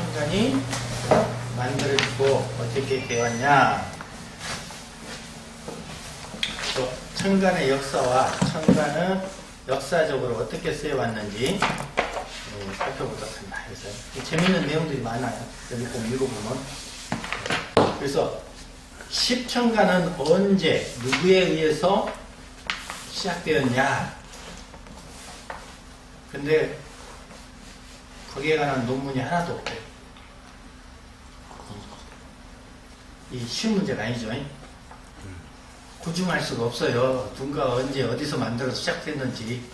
천간이 만들어지고 어떻게 되었냐. 천간의 역사와 천간은 역사적으로 어떻게 쓰여왔는지 살펴보도록 합니다. 그래서 재미있는 내용들이 많아요. 여기 꼭 읽어보면. 그래서 십천간은 언제 누구에 의해서 시작되었냐. 근데 거기에 관한 논문이 하나도 없대요. 이 쉬운 문제가 아니죠. 구중할 수가 없어요. 누가 언제 어디서 만들어서 시작됐는지.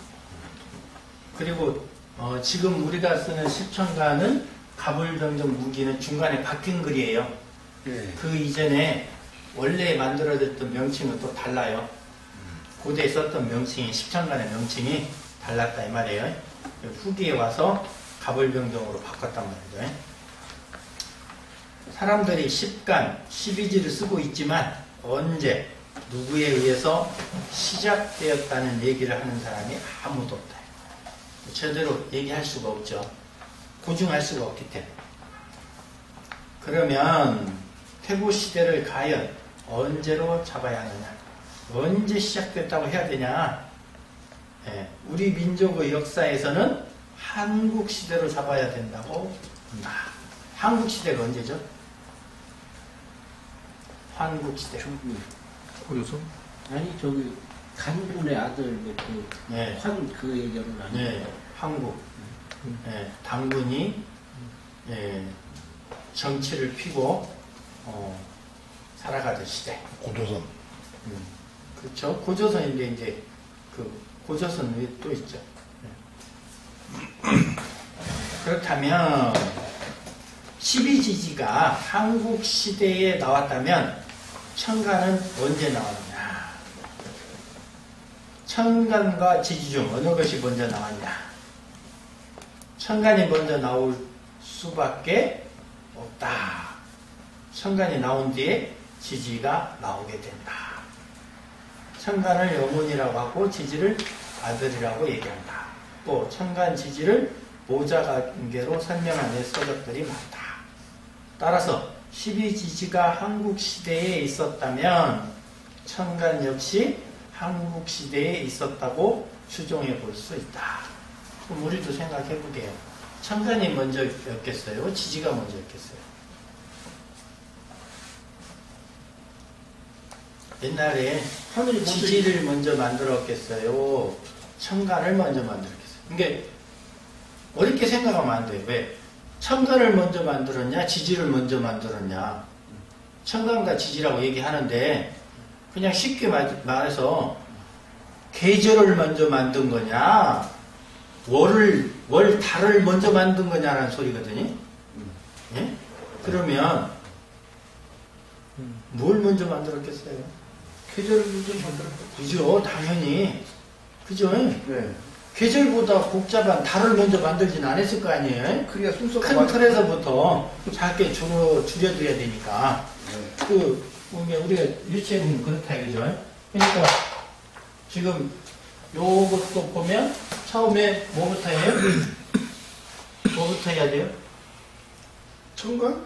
그리고 지금 우리가 쓰는 십천간은 가불병정 무기는 중간에 바뀐 글이에요. 네. 그 이전에 원래 만들어졌던 명칭은 또 달라요. 고대에 썼던 명칭이 십천간의 명칭이 달랐다 이 말이에요. 후기에 와서 가불병정으로 바꿨단 말이죠. 사람들이 십간, 십이지를 쓰고 있지만 언제 누구에 의해서 시작되었다는 얘기를 하는 사람이 아무도 없다. 제대로 얘기할 수가 없죠. 고증할 수가 없기 때문에. 그러면 태고시대를 과연 언제로 잡아야 하느냐. 언제 시작됐다고 해야 되냐. 우리 민족의 역사에서는 한국시대로 잡아야 된다고 한다. 한국시대가 언제죠? 한국시대. 고조선? 아니 저기 간군의 아들 네. 그 얘기는 아니에요. 네, 한국. 당군이 정치를 피고 살아가던 시대. 고조선. 그렇죠. 고조선인데 이제 그 고조선 위에 또 있죠. 그렇다면 12지지가 한국 시대에 나왔다면 천간은 언제 나왔냐? 천간과 지지 중 어느 것이 먼저 나왔냐? 천간이 먼저 나올 수밖에 없다. 천간이 나온 뒤에 지지가 나오게 된다. 천간을 어머니라고 하고 지지를 아들이라고 얘기한다. 또 천간 지지를 모자관계로 설명하는 서적들이 많다. 따라서 12지지가 한국시대에 있었다면 천간 역시 한국시대에 있었다고 추정해 볼 수 있다. 그럼 우리도 생각해 보게요. 천간이 먼저였겠어요? 지지가 먼저였겠어요? 옛날에 지지를 먼저 만들었겠어요? 천간을 먼저 만들었겠어요? 그러니까 어렵게 생각하면 안 돼요. 왜? 천간을 먼저 만들었냐? 지지를 먼저 만들었냐? 천간과 지지라고 얘기하는데 그냥 쉽게 말해서 계절을 먼저 만든 거냐? 월, 달을 먼저 만든 거냐라는 소리거든요. 예? 그러면 뭘 먼저 만들었겠어요? 계절을 먼저 만들었겠죠. 그죠? 당연히. 그죠? 네. 계절보다 복잡한 달을 먼저 만들진 않았을 거 아니에요? 그래야 순서가 큰 틀에서부터 작게 줄여둬야 되니까. 네. 우리가 유치해보면 그렇다 이거죠. 그러니까 지금 요것도 보면 처음에 뭐부터 해요? 뭐부터 해야 돼요? 천간?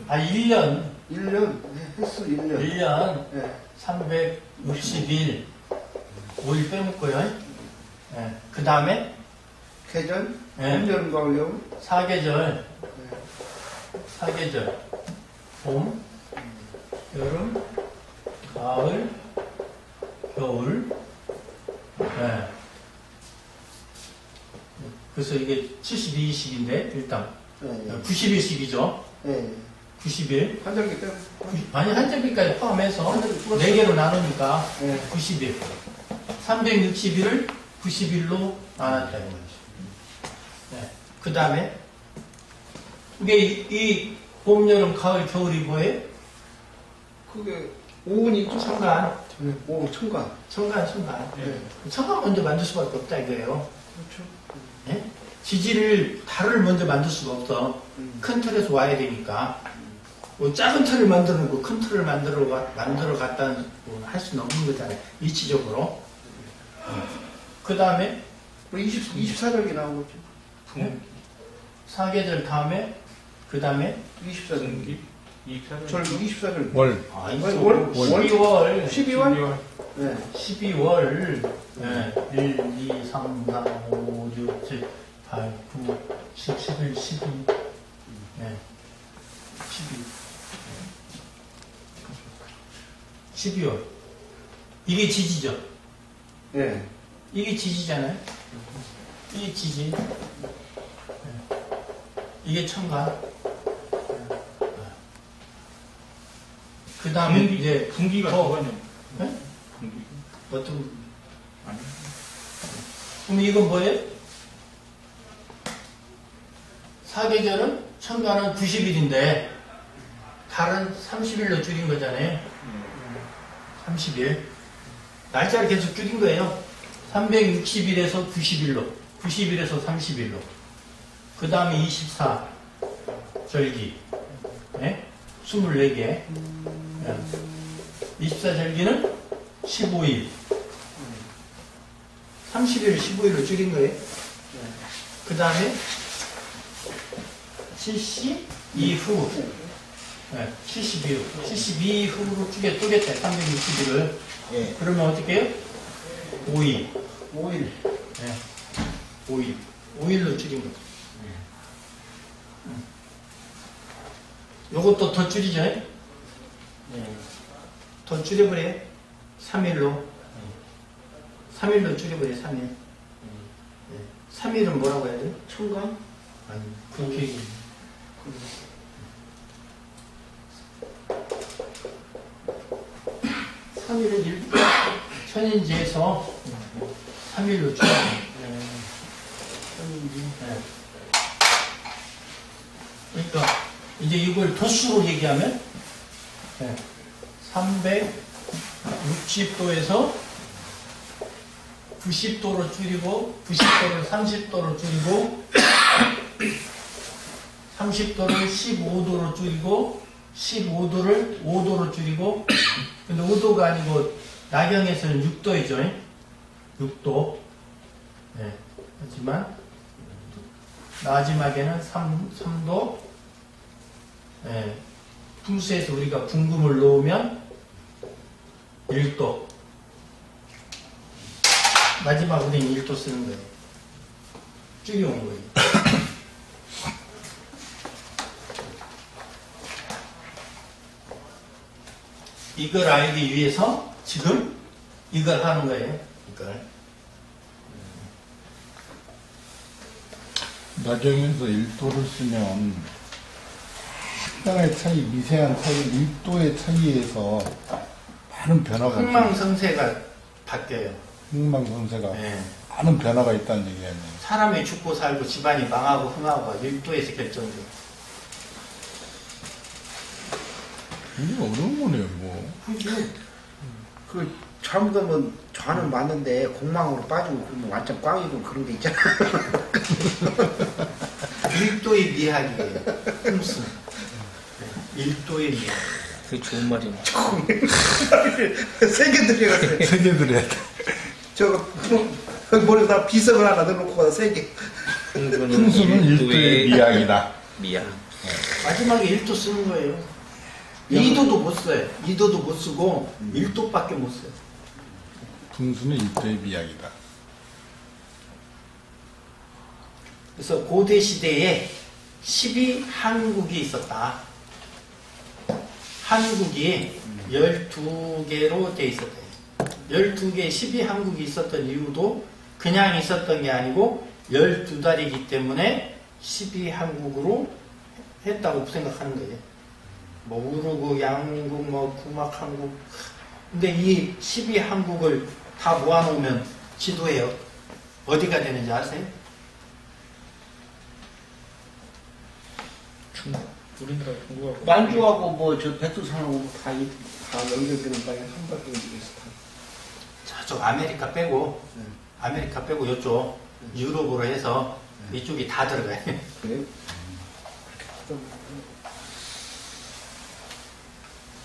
1년. 1년. 네, 횟수 1년. 1년. 네. 360일. 5일 빼먹고요. 네. 그 다음에 계절? 네. 봄, 겨울. 사계절. 네. 사계절. 봄, 여름, 가을, 겨울. 네. 그래서 이게 72일씩인데 일단 네. 90일씩이죠. 네. 90일. 한절기 빼고. 아니 한절기까지 포함해서 한절기 플러스. 4개로 나누니까 네. 90일. 360일을 90일로 나눴다 이 말이죠. 네. 그 다음에 이게 이 봄, 여름, 가을, 겨울이 뭐예요? 그게 오운이 천간. 네. 오, 천간. 천간. 네. 천간 먼저 만들 수밖에 없다 이거예요. 그렇죠. 네? 지지를 달을 먼저 만들 수가 없어. 큰 틀에서 와야 되니까. 뭐 작은 틀을 만들어 놓고 큰 틀을 만들어 갔다는 할 수는 없는 거잖아요. 이치적으로. 그 다음에 24절기 나오겠죠. 네? 사계절 다음에 그 다음에 24절. 이익사절. 절기 24절. 월. 월? 12월 12월? 네. 12월 1, 2, 3, 4, 5, 6, 7, 8, 9, 10, 11, 12 네. 12월 이게 지지죠? 네. 이게 지지잖아요? 이게 지지 이게 천간 그 다음에 이제 분기가 그거냐? 네? 분기. 어떤 아니. 그럼 이건 뭐예요? 사계절은 천간은 90일인데 달은 30일로 줄인 거잖아요. 30일. 날짜를 계속 줄인 거예요. 360일에서 90일로, 90일에서 30일로. 그 다음에 24 절기, 네? 24개. 24절기는 15일. 30일을 15일로 줄인 거예요. 그 다음에 72후. 네, 72후로 쪼갰대, 360일을. 예. 그러면 어떻게 해요? 5일. 5일. 네. 5일. 5일로 줄인 거죠. 요것도 더 줄이죠? 예. 더 줄여버려요. 3일로. 3일로 줄여버려요, 3일. 네. 3일은 뭐라고 해야 돼요? 천간? 아니, 그렇게. 3일은 천인지에서 3일로 줄여요. 네. 그러니까 이제 이걸 도수로 얘기하면 360도에서 90도로 줄이고 90도를 30도로 줄이고 30도를 15도로 줄이고 15도를 5도로 줄이고 근데 5도가 아니고 나경에서는 6도이죠. 6도. 네. 하지만 마지막에는 3도. 네. 풍수에서 우리가 분금을 놓으면 1도. 마지막 우리는 1도 쓰는 거예요. 줄여온 거예요. 이걸 알기 위해서 지금 이걸 하는 거예요. 이걸. 나경에서 1도를 쓰면 약간의 차이, 미세한 차이, 1도의 차이에서 많은 변화가 흥망성쇠가 바뀌어요. 흥망성쇠가 네. 많은 변화가 있다는 얘기예요. 사람이 죽고 살고 집안이 망하고 흥하고가 1도에서 결정돼요. 굉장히 어려운 거네요, 이거. 그 잘못하면 좌는 맞는데 공망으로 빠지고 그러면 완전 꽝이고 그런 게 있잖아. 1도의 미학이에요. 흠수. 1도의 미학. 그게 좋은 말이네. 세개 들여갔어요. 세계들의 저거, 머리에다 비석을 하나 넣어놓고 가서 3개. 풍수는 1도의 미학이다. 미약. 마지막에 1도 쓰는 거예요. 2도도 못 써요. 2도도 못 쓰고 1도밖에 못 써요. 풍수는 1도의 미학이다. 그래서 고대 시대에 12한국이 있었다. 한국이 12개로 돼 있었대요. 12개 12한국이 있었던 이유도 그냥 있었던 게 아니고 12달이기 때문에 12한국으로 했다고 생각하는 거예요. 뭐 우르고 양국 뭐 구막한국 근데 이 12한국을 다 모아놓으면 지도에 어디가 되는지 아세요? 우리나라 중국하고 만주하고 뭐 저 백두산하고 다 연결되는 방에 한 바퀴 있어. 저쪽 아메리카 빼고 아메리카 빼고 이쪽 유럽으로 해서 이쪽이 다 들어가요. 그래요?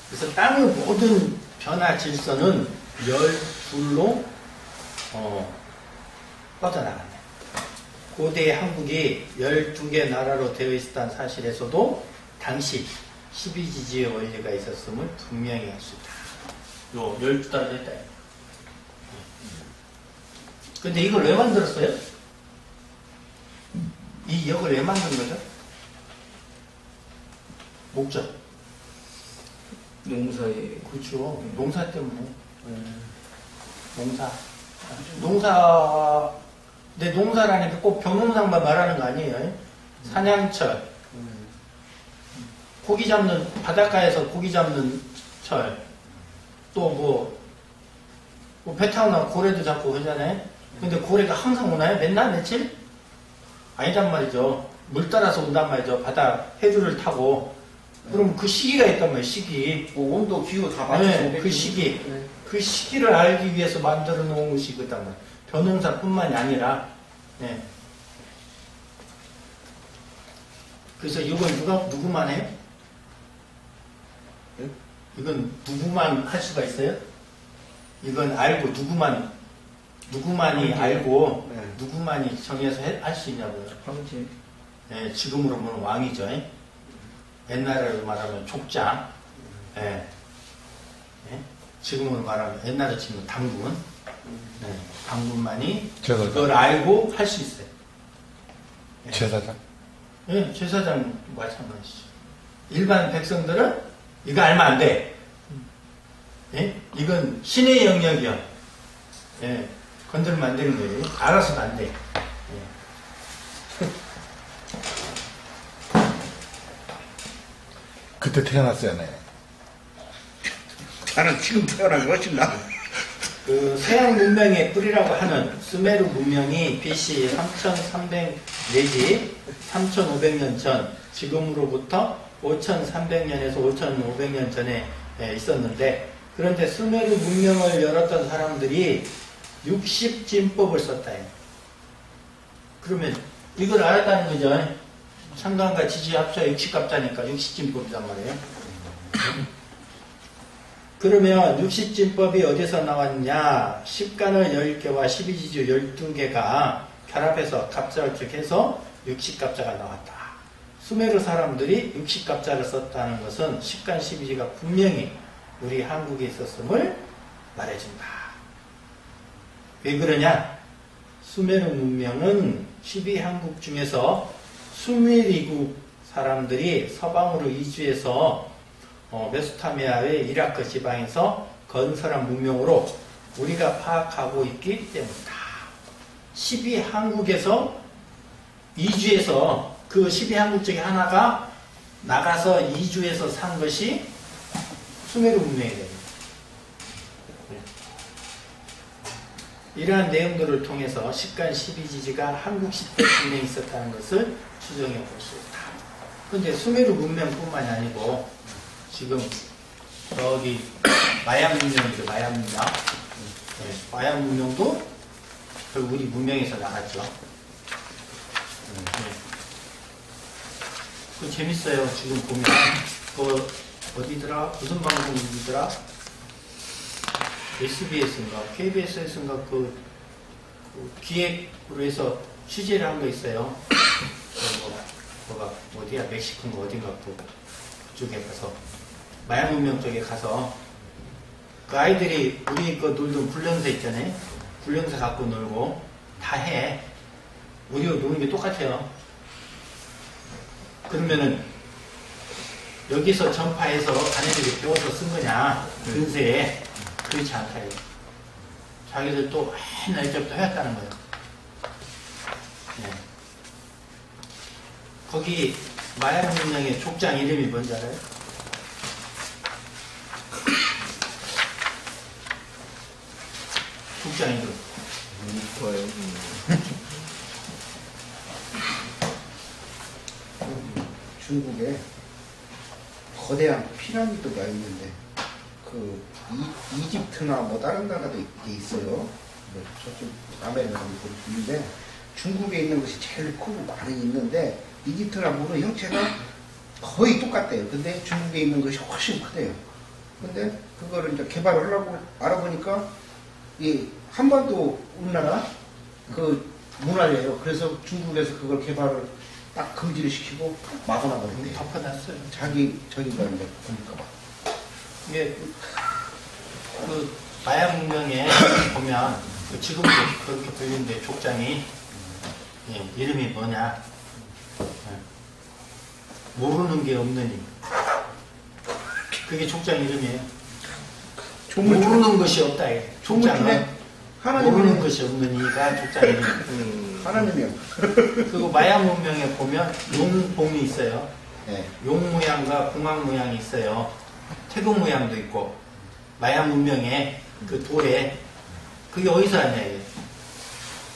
그래서 땅의 모든 변화 질서는 열둘로 뻗어나간다. 고대 한국이 12개 나라로 되어 있었다는 사실에서도 당시 12지지의 원리가 있었음을 분명히 알 수 있다. 요 12나라 됐다. 근데 이걸 왜 만들었어요? 이 역을 왜 만든 거죠? 목적. 농사에 그렇죠. 농사 때문에. 근데 농사라니까 꼭 벼농사만 말하는 거 아니에요. 사냥철, 고기 잡는, 바닷가에서 고기 잡는 철, 또 배 타고 나면 고래도 잡고 그러잖아요. 근데 고래가 항상 오나요? 맨날 며칠? 아니단 말이죠. 물 따라서 온단 말이죠. 바다 해류를 타고. 그럼 그 시기가 있단 말이에요. 시기. 뭐 온도, 기후 다 맞춰서. 네, 그 시기. 그 시기를 알기 위해서 만들어 놓은 것이 그단 말이에요. 벼농사뿐만이 아니라. 네. 그래서 이건 누구만 해요? 네? 이건 누구만 할 수가 있어요? 이건 알고 누구만이 알고 네. 누구만이 정해서 할 수 있냐고요. 황제. 예, 지금으로 보면 왕이죠. 옛날으로 말하면 족장. 예. 예? 지금으로 말하면 옛날에 치면 당군. 예, 당군만이 제사장. 그걸 알고 할 수 있어요. 예. 제사장. 예, 제사장 마찬가지죠. 일반 백성들은 이거 알면 안 돼. 예? 이건 신의 영역이야. 예, 건들면 안 되는 거예요. 알아서도 안 돼. 예. 그때 태어났어야 네. 나는 지금 태어난 게 훨씬 나아. 그 서양 문명의 뿌리라고 하는 수메르 문명이 BC 3300 내지 3500년 전, 지금으로부터 5300년에서 5500년 전에 있었는데, 그런데 수메르 문명을 열었던 사람들이 60진법을 썼다요. 그러면 이걸 알았다는 거죠. 상관과 지지 합쳐 60갑자니까 60진법이란 말이에요. 그러면 60진법이 어디서 나왔냐? 십간을 10개와 12지주 12개가 결합해서 갑자를 해서 60갑자가 나왔다. 수메르 사람들이 60갑자를 썼다는 것은 십간 12지가 분명히 우리 한국에 있었음을 말해준다. 왜 그러냐? 수메르 문명은 12한국 중에서 수메리국 사람들이 서방으로 이주해서 메소타미아의 이라크 지방에서 건설한 문명으로 우리가 파악하고 있기 때문이다. 12한국에서 이주해서 그 12한국 중에 하나가 나가서 이주해서 산 것이 수메르 문명이 됩니다. 이러한 내용들을 통해서 십간 12지지가 한국 시대 분명히 있었다는 것을 추정해 볼 수 있다. 그런데 수메르 문명뿐만이 아니고 지금 저기 마야 문명이죠. 마야 문명. 네, 마야 문명도 결국 우리 문명에서 나갔죠. 네. 그 재밌어요. 지금 보면 그 어디더라? 무슨 방송이더라? SBS인가 KBS에서인가 그 기획으로 해서 취재를 한 거 있어요. 뭐가 어디야? 멕시코인가 어딘가 그쪽에 가서 마야 문명 쪽에 가서 그 아이들이 우리 그 놀던 훈련소 있잖아요. 훈련소 갖고 놀고 다 해. 우리가 노는 게 똑같아요. 그러면은 여기서 전파해서 자네들이 배워서 쓴 거냐? 근세에 그렇지 않다. 자기들 또 맨날 이제부터 해왔다는 거예요. 네. 거기 마야 문명의 족장 이름이 뭔지 알아요? 족장 이름. 뭐예요? 중국에 거대한 피라미드가 있는데 그 이집트나 뭐 다른 나라도 있어요. 뭐 저쪽 아메리카도 있는데 중국에 있는 것이 제일 크고 많이 있는데 이집트나 뭐는 형체가 거의 똑같대요. 근데 중국에 있는 것이 훨씬 크대요. 근데 그거를 이제 개발을 하려고 알아보니까 이 한반도 우리나라 그 문화예요. 그래서 중국에서 그걸 개발을 딱 금지를 시키고 막아놔버린대. 덮어놨어요. 자기 저기가 이제 보니까 봐. 이게 그 마야 문명에 보면 그 지금도 그렇게 불리는데 족장이 예, 이름이 뭐냐? 예, 모르는 게 없느니 그게 족장 이름이에요. 모르는 것이 없다. 이게. 족장은 모르는 것이 없느니가 족장 이름. 하나님이요. 그리고 마야 문명에 보면 용봉이 있어요. 네. 용 모양과 공황 모양이 있어요. 태국 모양도 있고 마야 문명의 그 돌에 그게 어디서 왔냐 이게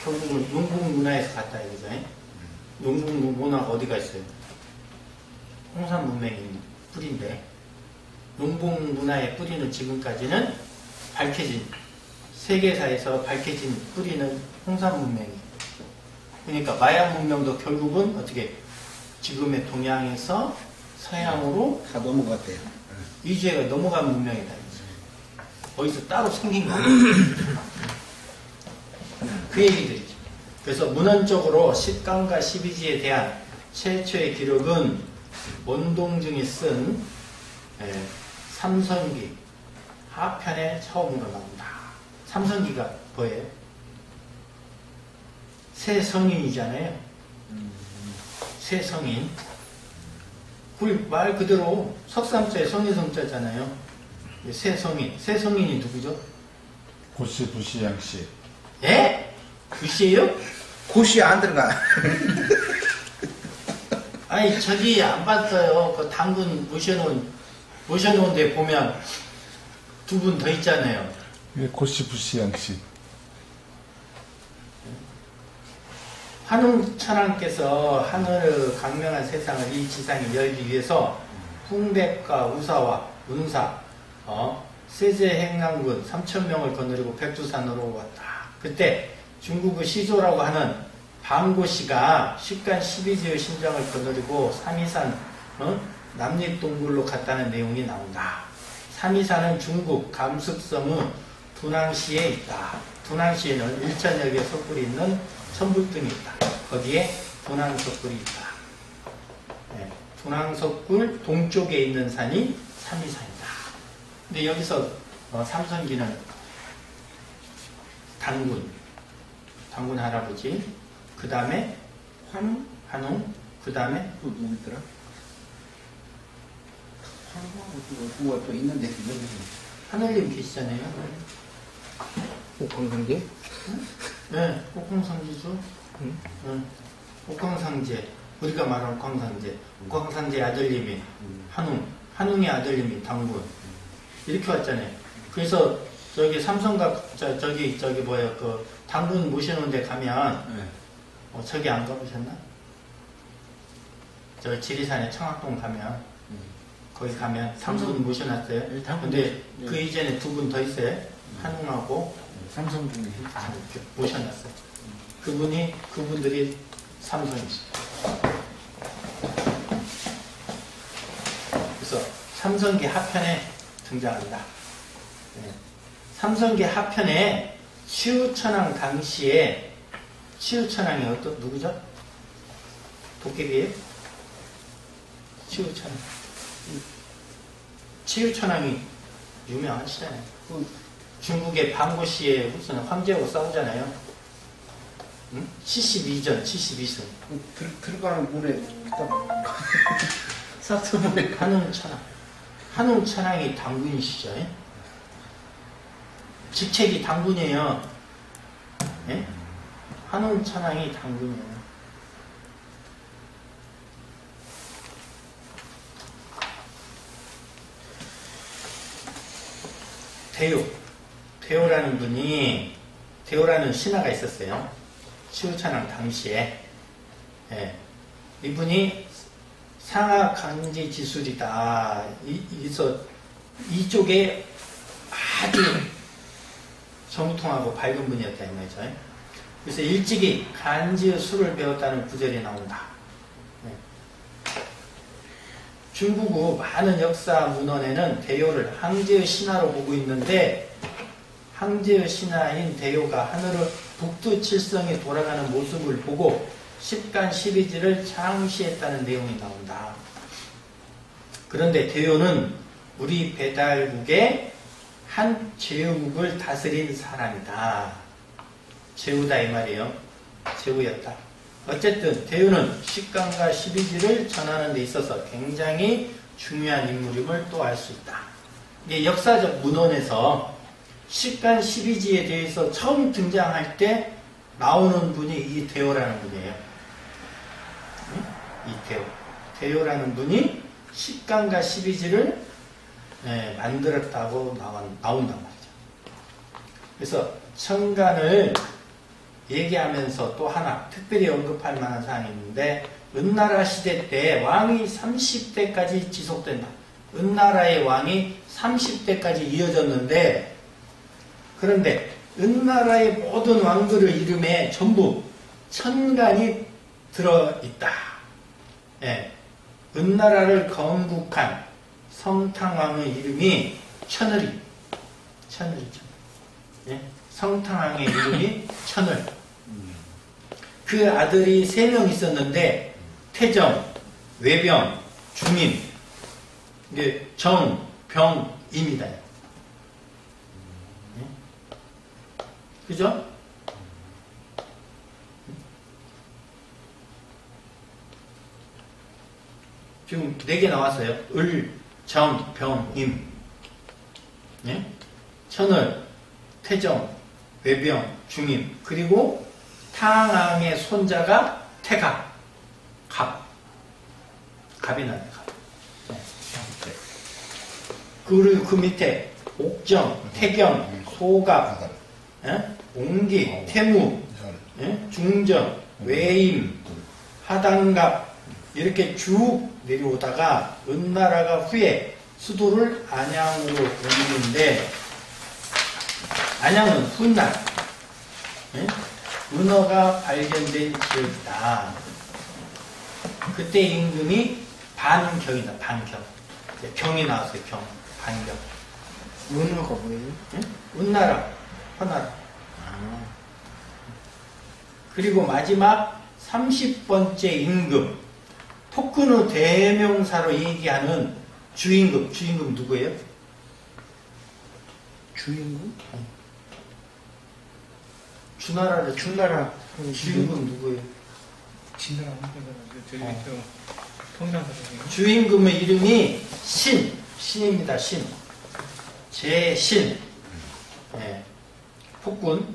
결국은 용궁 문화에서 갔다 이거죠. 용궁 문화가 어디가 있어요? 홍산 문명이 있는 뿌리인데 용궁 문화의 뿌리는 지금까지는 밝혀진 세계사에서 밝혀진 뿌리는 홍산 문명이에요. 그러니까 마야 문명도 결국은 어떻게 지금의 동양에서 서양으로 다 넘어갔대요. 이주해가 넘어간 문명이다. 거기서 따로 생긴 거예요. 그 얘기들이죠. 그래서 문헌적으로 10강과 12지에 대한 최초의 기록은 원동중이 쓴 삼선기 하편에 처음으로 나온다. 삼선기가 뭐예요? 새 성인이잖아요. 새 성인. 말 그대로 석삼자에 성인성자잖아요. 새 성인. 새 성인이 누구죠? 고씨 부시양씨. 예? 글씨예요? 고시 안 들어가. 아니 저기 안 봤어요. 그 당군 모셔놓은 데 보면 두 분 더 있잖아요. 예, 고씨 부시양씨. 환웅천왕께서 하늘의 강명한 세상을 이 지상에 열기 위해서 풍백과 우사와 운사, 세제 행랑군 3,000명을 거느리고 백두산으로 왔다. 그때 중국의 시조라고 하는 방고씨가 10간 12지의 신장을 거느리고 삼이산 남립동굴로 갔다는 내용이 나온다. 삼이산은 중국 감습성의 두낭시에 있다. 두낭시에는 일천여개 석굴이 있는 천불등이 있다. 거기에 두낭석굴이 있다. 네, 두낭석굴 동쪽에 있는 산이 삼이산이다. 근데 여기서 삼선기는 당군 할아버지, 그 다음에 한웅, 그 다음에 또 누구 있더라? 누가 또 있는데. 하늘님 계시잖아요. 옥황상제? 네, 옥황상제죠. 응. 옥황상제. 우리가 말하는 옥황상제. 옥황상제 아들님이 한웅의 아들님이 당군. 이렇게 왔잖아요. 그래서 저기 삼성각 저기 뭐야 그 당군 모시는 데 가면 저기 안 가보셨나? 저 지리산에 청학동 가면 거기 가면 삼성 모셔놨어요. 네, 당군 근데 네. 그 이전에 두 분 더 있어요. 한웅하고 삼성 중에 이렇게 모셔놨어요. 그분들이 삼성이죠. 그래서 삼성기 하편에 등장한다. 네. 삼성기 하편에 치우천왕 당시에 치우천왕이 누구죠? 도깨비예요? 치우천왕. 치우천왕이 유명하시잖아요. 중국의 방고씨의 후손은 황제하고 싸우잖아요. 응? 72승. 들어가는 문에 사투문에 한웅천왕이 당군이시죠. 직책이 당군이에요. 예? 한웅천왕이 당군이에요. 대오라는 분이 대오라는 신하가 있었어요. 치우천왕 당시에. 예. 이분이 상하 강지 지술이다. 이쪽에 아주 정통하고 밝은 분이었다 이 말이죠. 그래서 일찍이 간지의 수를 배웠다는 구절이 나온다. 네. 중국의 많은 역사 문헌에는 대요를 항제의 신하로 보고 있는데 항제의 신하인 대요가 하늘의 북두칠성이 돌아가는 모습을 보고 10간 12지를 창시했다는 내용이 나온다. 그런데 대요는 우리 배달국의 한 제후국을 다스린 사람이다. 제후다 이 말이에요. 제후였다. 어쨌든 대요는 10간과 12지를 전하는 데 있어서 굉장히 중요한 인물임을 또 알 수 있다. 이게 역사적 문헌에서 10간 12지에 대해서 처음 등장할 때 나오는 분이 이 대요라는 분이에요. 이 대요. 대요라는 분이 10간과 12지를 만들었다고 나온단 말이죠. 그래서 천간을 얘기하면서 또 하나 특별히 언급할 만한 사항이 있는데 은나라 시대 때 왕이 30대까지 지속된다. 은나라의 왕이 30대까지 이어졌는데 그런데 은나라의 모든 왕들의 이름에 전부 천간이 들어있다. 예. 은나라를 건국한 성탕왕의 이름이 천을이. 천을이죠. 예. 성탕왕의 이름이 천을. 그 아들이 3명 있었는데 태정, 외병, 중임. 이게 정, 병, 임이다. 그죠? 지금 4개 나왔어요. 을, 정, 병, 임. 예? 천을, 태정, 외병, 중임. 그리고 탕왕의 손자가 태갑. 갑. 갑이 나네, 갑. 그리고 그 밑에 옥정, 태경, 소갑, 옹기, 태무, 중정, 외임, 하단갑 이렇게 쭉 내려오다가 은나라가 후에 수도를 안양으로 옮기는데 안양은 훗날 은어가 발견된 지역이다. 그때 임금이 반경이다. 반경. 경이 나왔어요. 경. 반경. 은어가 뭐예요? 은나라. 허나라. 그리고 마지막 30번째 임금. 폭군의 대명사로 얘기하는 주임금. 주임금 누구예요? 주임금? 주나라를 주나라. 주임금 누구예요? 진나라 저기 통일한 사람이에요. 주임금의 이름이 신입니다. 신. 제신. 예. 폭군.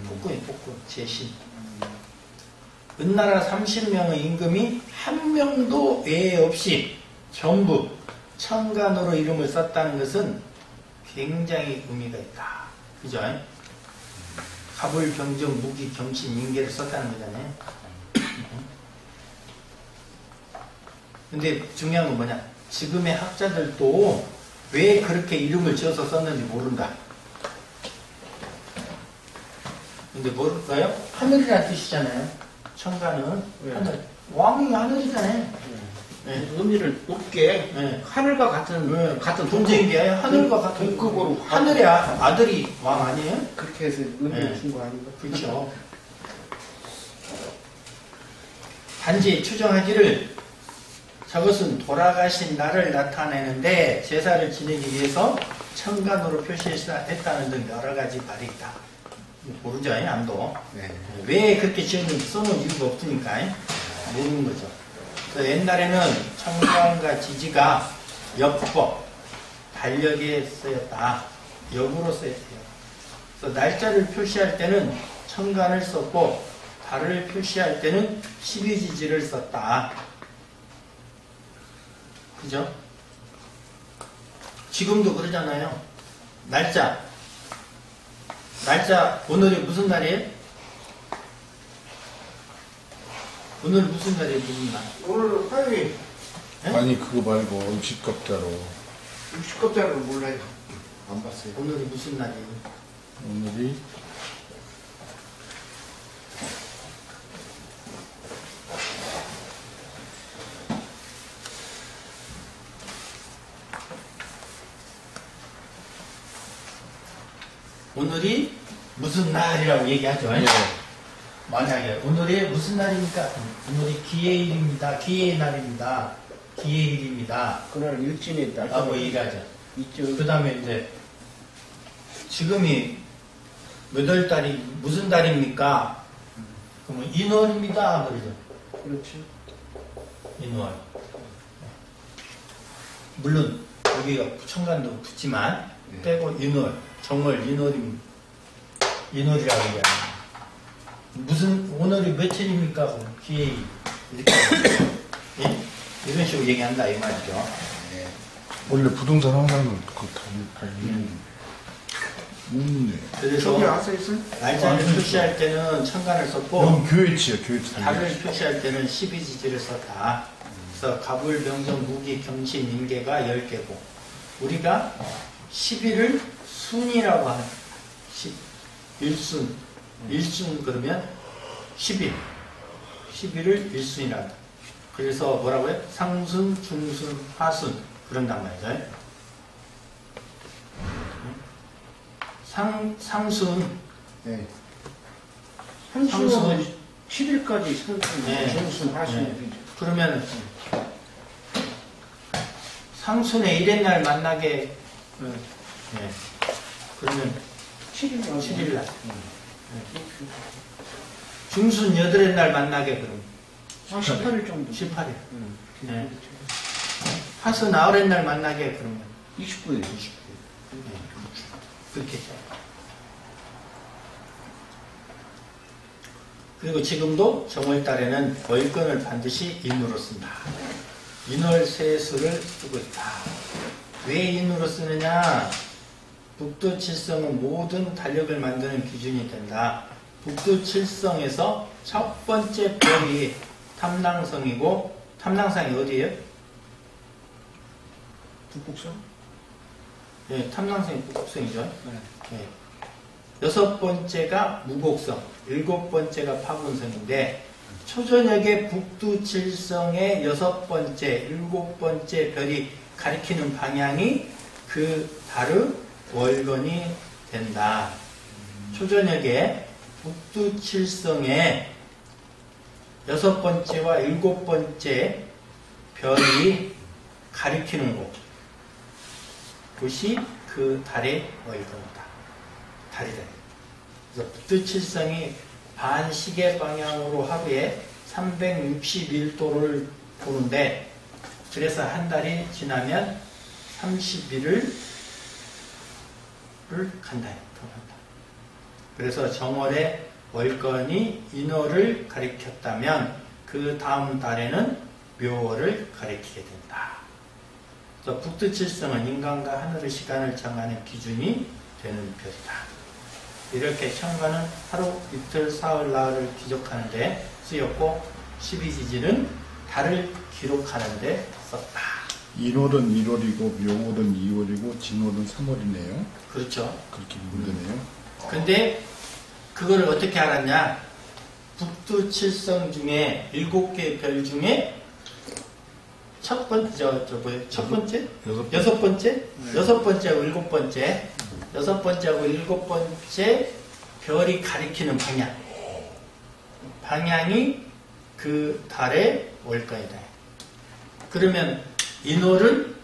폭군. 제신. 은나라 30명의 임금이 한 명도 외에 없이 전부 천간으로 이름을 썼다는 것은 굉장히 의미가 있다. 그죠? 갑을, 병정, 무기, 경신, 인계를 썼다는 거잖아요. 근데 중요한 건 뭐냐? 지금의 학자들도 왜 그렇게 이름을 지어서 썼는지 모른다. 근데 모를까요? 하늘이라는 뜻이잖아요. 천간은 하늘. 왕이 하늘이잖아요. 네. 의미를 높게 네. 하늘과 같은 같은 존재인 게 아니라 하늘과 같은 동급으로 하늘의 아들이 왕 아니에요? 그렇게 해서 의미를 네. 준 거 아닌가? 그렇죠. 단지 추정하기를 저것은 돌아가신 날을 나타내는데 제사를 지내기 위해서 천간으로 표시했다는 등 여러 가지 말이 있다. 모르죠, 암도. 네. 왜 그렇게 지었는지 써놓은 이유가 없으니까 모르는 거죠. 그래서 옛날에는 천간과 지지가 역법, 달력에 쓰였다. 역으로 쓰였대요. 그래서 날짜를 표시할 때는 천간을 썼고 달을 표시할 때는 12지지를 썼다. 그죠? 지금도 그러잖아요. 날짜 오늘이 무슨 날이에요? 오늘 무슨 날이에요? 무슨 날? 오늘 화요일 아니 그거 말고 음식겁자로 60겁자를 몰라요. 안 봤어요. 오늘이 무슨 날이에요? 오늘이 오늘이 무슨 날이라고 얘기하죠. 예. 만약에 오늘이 무슨 날입니까? 오늘이 기해일입니다. 기해의 날입니다. 기해일입니다. 그날 일진에 라고 날짜가 얘기하죠. 있죠. 그 다음에 이제 지금이 몇 월 달이 무슨 달입니까? 그러면 인월입니다. 그러죠. 그렇지. 인월. 물론 여기가 청간도 붙지만 빼고 인월, 정월 인월이라고 얘기합니다. 무슨 오늘이 며칠입니까? 그럼 기해일 이렇게 예? 이런 식으로 얘기한다 이 말이죠. 원래 부동산 항상 그거 다 네. 그래서 저기 아서 있어? 날짜를 표시할 때는 천간을 썼고 여기 교회치야, 교회치. 달을 표시할 때는 12지지를 썼다. 그래서 갑을, 병정, 무기, 경신, 임계가 10개고 우리가 10일을 순이라고 하는 일순 그러면 10일 10일을 일순이라 한다. 그래서 뭐라고 해? 상순, 중순, 하순 그런단 말이죠. 상순 네. 한순은 10일까지 상순, 네. 중순, 하순. 네. 그러면 상순의 일의 날 만나게 네. 그러면 7일 날 중순 8의 날 만나게 그럼 한 18일 정도. 18일 네. 하순 9의 날 만나게 그러면 29일. 그렇게 그리고 지금도 정월달에는 월건을 반드시 인으로 쓴다. 인월세수를 쓰고 있다. 왜 인으로 쓰느냐? 북두칠성은 모든 달력을 만드는 기준이 된다. 북두칠성에서 첫 번째 별이 탐낭성이고 탐낭성이 어디예요? 북북성? 네, 탐낭성이 북극성이죠. 네. 여섯 번째가 무곡성, 일곱 번째가 파군성인데 초저녁에 북두칠성의 여섯 번째, 일곱 번째 별이 가리키는 방향이 그 달의 월건이 된다. 초저녁에 북두칠성의 여섯 번째와 일곱 번째 별이 가리키는 곳이 그 달의 월건이다. 달이다. 그래서 북두칠성이 반시계 방향으로 하루에 361도를 도는데 그래서 한 달이 지나면 30일을 간다. 더 간다. 그래서 정월에 월건이 인월을 가리켰다면 그 다음 달에는 묘월을 가리키게 된다. 그래서 북두칠성은 인간과 하늘의 시간을 정하는 기준이 되는 별이다. 이렇게 천간은 하루, 이틀, 사흘, 나흘을 기록하는데 쓰였고 12지지는 달을 기록하는데 썼다. 인월은 1월이고 묘월은 2월이고 진월은 3월이네요. 그렇죠. 그렇게 보면 되네요. 근데 그거를 어떻게 알았냐? 북두칠성 중에 7개 별 중에 첫 번째, 첫 번째? 여섯 번째? 여섯 번째하고 일곱 번째. 여섯 번째하고 일곱 번째 별이 가리키는 방향이 그 달의 월건이다. 그러면 인월은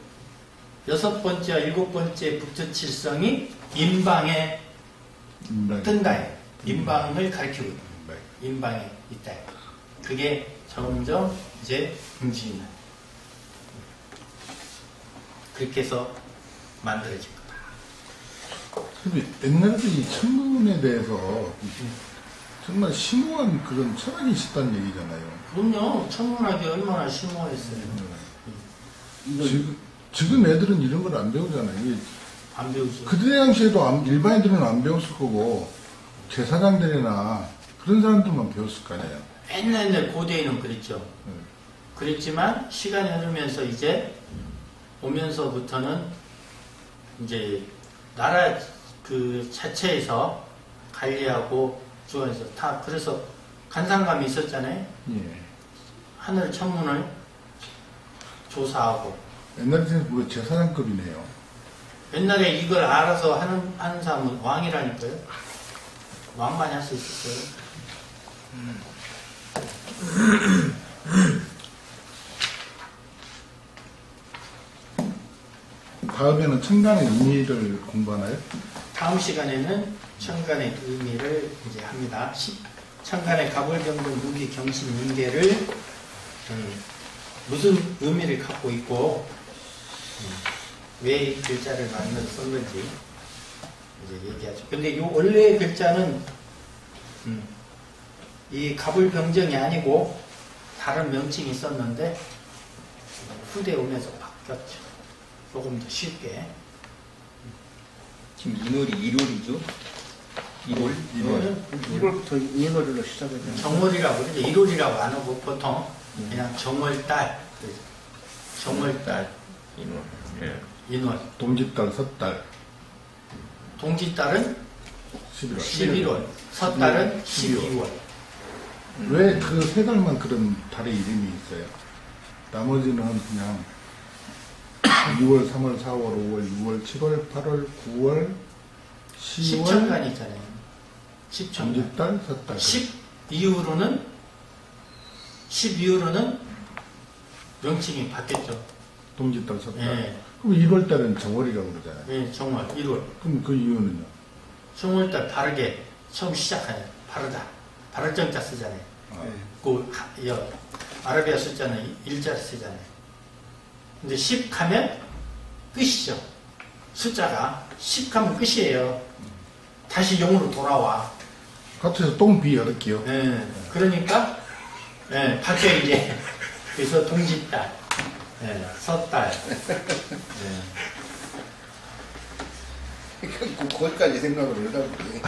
여섯 번째와 일곱 번째 북두칠성이 인방에 뜬다. 인방을 가리키고 있다. 인방에 있다. 그게 점점 이제 움직인다. 그렇게 해서 만들어진 거다. 근데 옛날에 이 천문에 대해서 정말 심오한 그런 철학이 있었다는 얘기잖아요. 그럼요. 천문학이 얼마나 심오했어요. 지금 애들은 이런 걸 안 배우잖아요. 이게 안 배우죠. 그때 당시에도 일반인들은 안 배웠을 거고 제사장들이나 그런 사람들만 배웠을 거 아니에요. 옛날 고대에는 그랬죠. 그랬지만 시간이 흐르면서 이제 오면서부터는 이제 나라 그 자체에서 관리하고 주원해서 다 그래서 간상감이 있었잖아요. 예. 하늘 천문을 조사하고 옛날에는 우리 제사장급이네요. 옛날에 이걸 알아서 하는 사람은 왕이라니까요. 왕만히 할 수 있었어요. 다음에는 천간의 의미를 공부하나요? 다음 시간에는 천간의 의미를 이제 합니다. 천간의 가불병동 무기 경신 인계를 무슨 의미를 갖고 있고 왜 이 글자를 만들어 썼는지 이제 얘기하죠. 근데 이 원래의 글자는 이 가불병정이 아니고 다른 명칭이 있었는데 후대 오면서 바뀌었죠. 조금 더 쉽게. 지금 인월이 1월이죠? 1월? 1월부터 인월로 시작해요. 정월이라고 그러죠. 1월이라고 안 하고 보통 그냥 정월달. 그러죠. 정월달. 인월. 예. 인월. 동짓달, 섣달, 동짓달은 11월. 11월. 섣달은 12월. 왜 그 세 달만 그런 달의 이름이 있어요? 나머지는 그냥 2월, 3월, 4월, 5월, 6월, 7월, 8월, 9월, 10월, 10천간 있잖아요. 10천간. 동짓달, 섣달. 10 이후로는 명칭이 바뀌었죠. 동짓달, 섣달. 예. 그럼 1월 달은 정월이라고 그러잖아요. 예, 정월 1월. 그럼 그 이유는요? 정월달 바르게 처음 시작하냐. 바르다. 바를 정자 쓰잖아요. 그 아라비아 숫자는 일자를 쓰잖아요. 근데 10 가면 끝이죠. 숫자가 10 가면 끝이에요. 다시 0으로 돌아와. 같아서 똥비 이렇게요. 예, 그러니까 바뀌어 이제. 그래서 동짓달, 섣달. 거기까지 생각을 하다 보니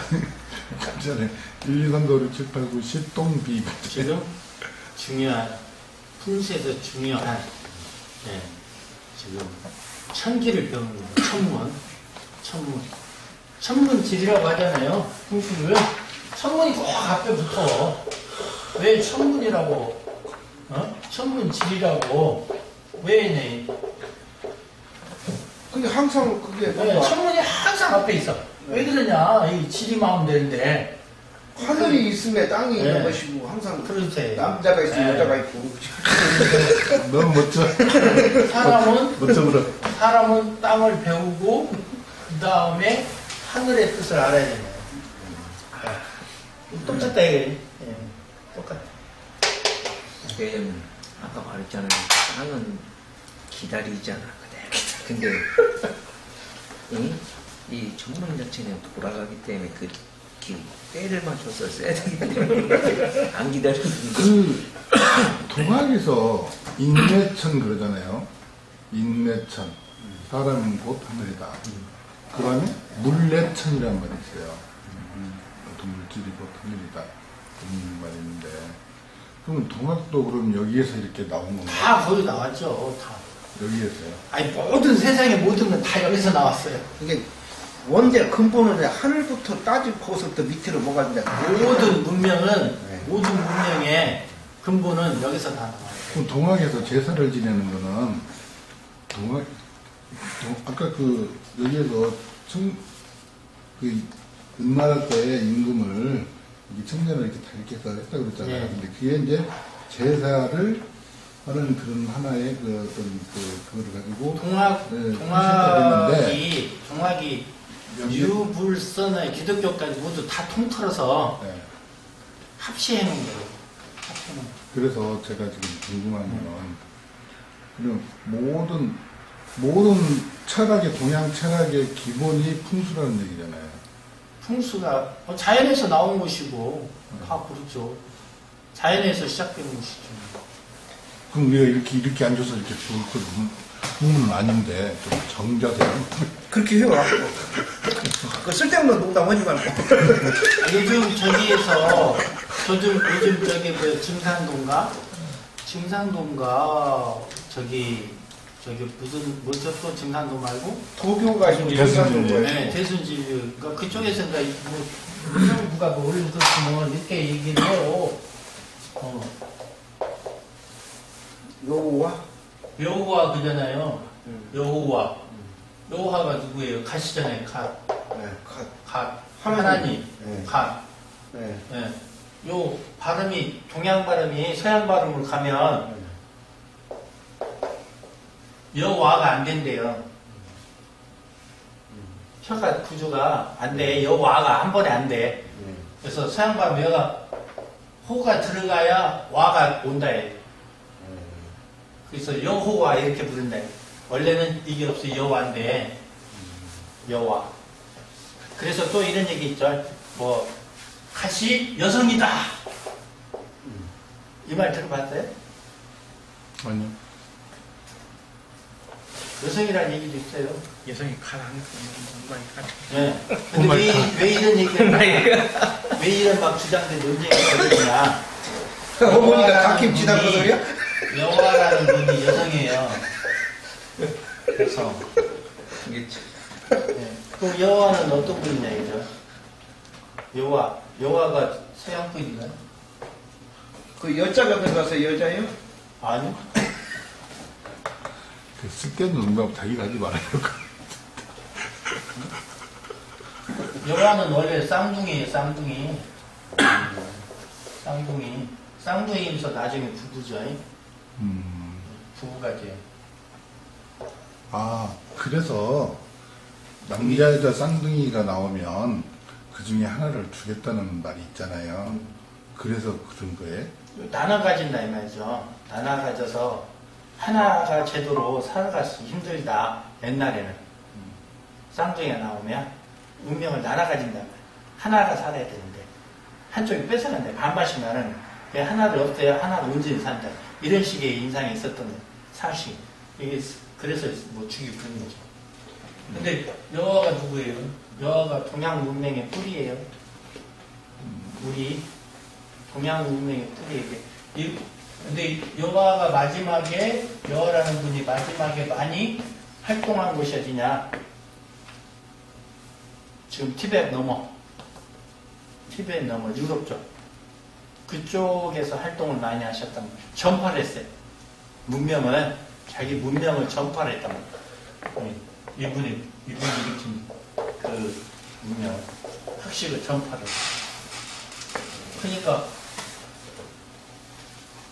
전에 1, 2, 3, 4, 5, 6, 7, 8, 9, 10 똥비. 지금 중요한 풍수에서 중요한 지금 천기를 배우는 거예요. 천문질이라고 하잖아요. 풍수를 천문이 꼭 앞에 붙어. 왜 천문이라고? 천문질이라고 왜 내? 근데 항상 그게 천문이 항상 앞에 있어. 왜 그러냐? 이 질이 마음 되는데. 하늘이 있음에 땅이 있는 네. 것이고 항상 그렇지. 남자가 있으면 네. 여자가 있고 너무 멋져. 멋져. 사람은 땅을 배우고 그 다음에 하늘의 뜻을 알아야 되네요. 똑같다 이게. 똑같아. 아까 말했잖아요. 땅은 기다리잖아. 근데 이 전문 자체는 돌아가기 때문에 그 때를 맞춰서 써야 되기 때문에 안 기다리는 그 동학에서 인내천 그러잖아요. 인내천. 사람은 곧 하늘이다. 그 다음에 물내천이라는 말이 있어요. 물질이 곧 하늘이다. 그런 말이 있는데. 그럼 동학도 그럼 여기에서 이렇게 나온 건가요? 다 거기 나왔죠. 다. 여기에서요. 아니 모든 세상의 모든 건 다 여기서 나왔어요. 이게 원제 근본은 하늘부터 따지고서부터 밑으로 뭐가 있냐 모든 문명은 네. 모든 문명의 근본은 여기서 다 나와요. 그럼 동학에서 제사를 지내는 거는 아까 그 여기에서 그 은나라 때의 임금을 이게 청년을 이렇게 다 이렇게 해서 했다고 그랬잖아요. 네. 근데 그게 이제 제사를 하는 그런 하나의 그 어떤 그거를 가지고 동학이 유불선의 기독교까지 모두 다 통틀어서 네. 합치해 놓은 거예요. 합치해 놓은 거. 그래서 제가 지금 궁금한 거는 그럼 모든 철학의 동양 철학의 기본이 풍수라는 얘기잖아요. 풍수가 자연에서 나온 것이고 다 그렇죠. 자연에서 시작된 것이죠. 그럼 우리가 이렇게 앉아서 이렇게 부는 아닌데 좀 정자세요. 그렇게 해요. 그 쓸데없는 농담하지 말고 요즘 저기에서 요즘 저기 그 증산동가 저기 무슨 뭐죠 또 증산동 말고 도교가 있고 대순진리. 네, 대순진리 그러니까 그쪽에서 뭐 누가 뭐 올렸으면 이렇게 얘기를 해요. 여호와 그잖아요. 여호와가 누구예요? 갓이잖아요. 갓. 네, 갓. 하나님. 하나님. 네. 갓. 네. 예. 요 발음이 동양 발음이 서양 발음으로 가면 여와가 안 된대요. 혀가 구조가 안 돼. 여와가 한 번에 안 돼. 그래서 서양 발음 여가 호가 들어가야 와가 온다 해. 그래서 여호와 이렇게 부른다 해. 원래는 이게 없어 여와인데 여와. 그래서 또 이런 얘기 있죠. 뭐 갓이 여성이다. 이 말 들어봤어요? 아니요. 여성이라는 얘기도 있어요. 여성이 가라하니까 많이 가라. 네. 근데 왜 이런 얘기를 왜 이런 막 주장된 논쟁이 있거든요. 어머니가 갓김치다 그 소리야? 여호와라는 분이 여성이에요. 그래서 이게 참- 네. 그럼 여호와는 어떤 분이냐 이죠? 여호와가 서양 분인가요? 그 여자가 들어가서 여자예요? 아니요. 그 쓸데없는 농담 자기가 하지 말아요. 여호와는 원래 쌍둥이에요. 쌍둥이. 쌍둥이면서 나중에 부부죠. 부부가 돼요. 아, 그래서 남자 여자 쌍둥이가 나오면 그 중에 하나를 주겠다는 말이 있잖아요. 그래서 그런 거예요? 나눠 가진다 이 말이죠. 나눠 가져서 하나가 제대로 살아가기 힘들다. 옛날에는 쌍둥이가 나오면 운명을 나눠 가진다. 하나가 살아야 되는데 한쪽이 뺏어간다. 반반씩만은 하나를 없애야 하나가 온전히 산다. 이런 식의 인상이 있었던 사실. 이게 그래서 뭐 죽이 부는 거죠. 근데 여호와가 누구예요? 여호와가 동양 문명의 뿌리예요. 우리 동양 문명의 뿌리에게. 근데 여호와가 마지막에 여호와라는 분이 마지막에 많이 활동한 곳이 어디냐? 지금 티벳 넘어 유럽 쪽 그쪽에서 활동을 많이 하셨단 말이에요. 전파를 했어요. 문명을 자기 문명을 전파를 했단 말이에요. 이분이 일으킨 그 문명 학식을 전파를. 그러니까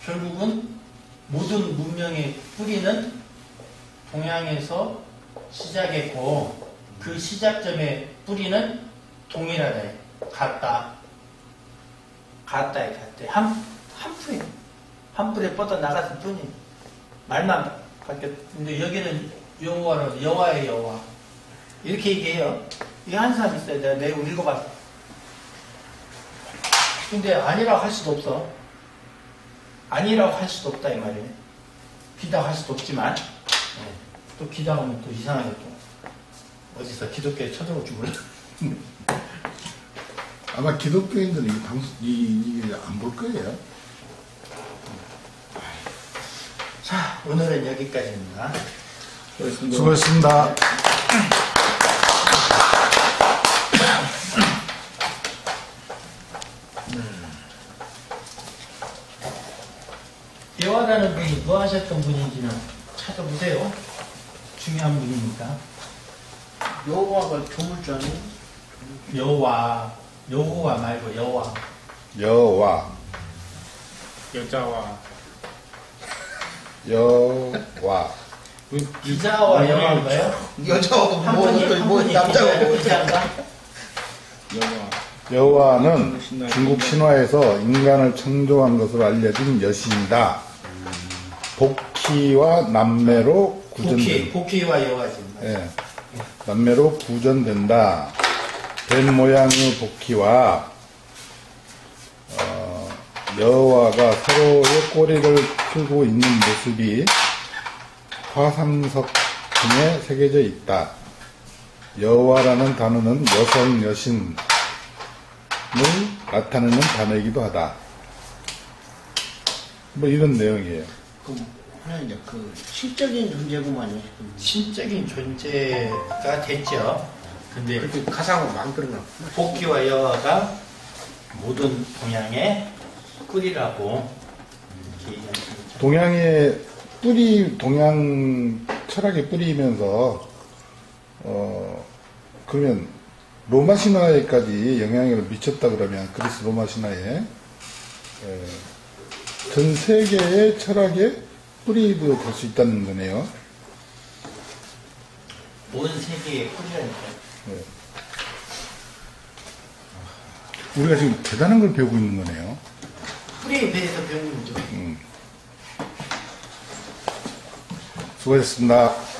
결국은 모든 문명의 뿌리는 동양에서 시작했고 그 시작점의 뿌리는 동일하다. 같다. 한 풀에 뻗어 나갔을 뿐이에요. 말만 바뀌었. 근데 여기는 여호와로 여호와의 여호와 이렇게 얘기해요. 이게 한 사람 있어요. 내가 내용 읽어봤어. 근데 아니라고 할 수도 없어. 아니라고 할 수도 없다 이 말이에요. 기다할 수도 없지만 또 기다하면 또 이상하게 또 어디서 기독교에 쳐들어올 줄 몰라. 아마 기독교인들은 이 방송, 이게 안 볼 거예요. 자, 오늘은 여기까지입니다. 수고했습니다. 여호와라는 분이 뭐 하셨던 분인지는 찾아보세요. 중요한 분이니까. 여호와가 조물주아니에요? 여호와 말고 여호와. 여와, 여자와 여와. 기자와 여호와인가요? 여자하고 한 뭐, 분이 뭐 남자하고 기자인가? 여와 여와는 중국 신화에서 인간을 창조한 것으로 알려진 여신이다. 복희와 남매로 구전된다. 복희와 여호와지. 예, 남매로 구전된다. 뱀 모양의 복희와 여호와가 서로의 꼬리를 풀고 있는 모습이 화상석 등에 새겨져 있다. 여호와라는 단어는 여성, 여신을 나타내는 단어이기도 하다. 뭐 이런 내용이에요. 하나님 그 실적인 존재구만요. 신적인 존재가 됐죠. 근데 그렇게 가상으로 만들어놔. 복희와 여호와가 모든 동양의 뿌리라고 이렇게 얘기하십니다. 동양의 뿌리, 동양 철학의 뿌리면서, 그러면 로마 신화에까지 영향을 미쳤다 그러면 그리스 로마 신화에 전 세계의 철학의 뿌리도 될 수 있다는 거네요. 온 세계의 뿌리라니까. 우리가 지금 대단한 걸 배우고 있는 거네요. 뿌리에 대해서 배우는 거죠. 수고하셨습니다.